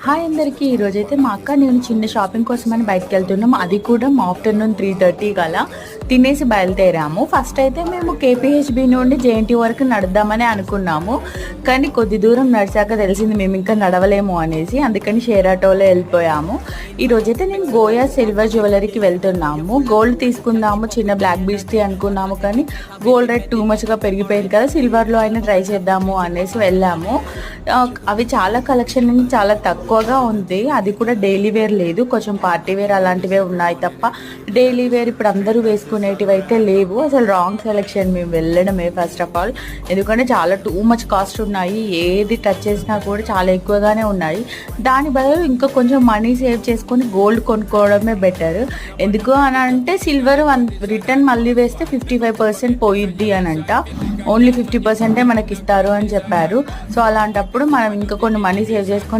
Hi అందరికీ. ఈరోజైతే మా అక్క నేను చిన్న షాపింగ్ కోసమని బయటకు వెళ్తున్నాం. అది కూడా ఆఫ్టర్నూన్ 3:30 గల తినేసి బయలుదేరాము. ఫస్ట్ అయితే మేము కేపీహెచ్బి నుండి జేఎన్టీ వరకు నడుద్దామని అనుకున్నాము. కానీ కొద్ది దూరం నడిచాక తెలిసింది మేము ఇంకా నడవలేము అనేసి. అందుకని షేర్ ఆటోలో వెళ్ళిపోయాము. ఈరోజైతే నేను గోయా సిల్వర్ జ్యువెలరీకి వెళ్తున్నాము. గోల్డ్ తీసుకుందాము, చిన్న బ్లాక్ బీడ్స్ది అనుకున్నాము. కానీ గోల్డ్ రేట్ టూ మచ్గా పెరిగిపోయింది కదా, సిల్వర్లో అయినా ట్రై చేద్దాము అనేసి వెళ్ళాము. అవి చాలా కలెక్షన్ చాలా తక్కువగా ఉంది. అది కూడా డైలీ వేర్ లేదు, కొంచెం పార్టీ వేర్ అలాంటివే ఉన్నాయి తప్ప డైలీ వేర్ ఇప్పుడు అందరూ వేసుకునేటివి అయితే లేవు. అసలు రాంగ్ సెలెక్షన్ మేము వెళ్ళడమే ఫస్ట్ ఆఫ్ ఆల్. ఎందుకంటే చాలా టూ మచ్ కాస్ట్ ఉన్నాయి. ఏది టచ్ చేసినా కూడా చాలా ఎక్కువగానే ఉన్నాయి. దాని బదులు ఇంకా కొంచెం మనీ సేవ్ చేసుకొని గోల్డ్ కొనుక్కోవడమే బెటర్. ఎందుకు అని అంటే సిల్వర్ రిటర్న్ మళ్ళీ వేస్తే 55% పోయిద్ది అని అంట. ఓన్లీ 50% మనకి ఇస్తారు అని చెప్పారు. సో అలాంటప్పుడు మనం ఇంకా కొన్ని మనీ సేవ్ చేసుకొని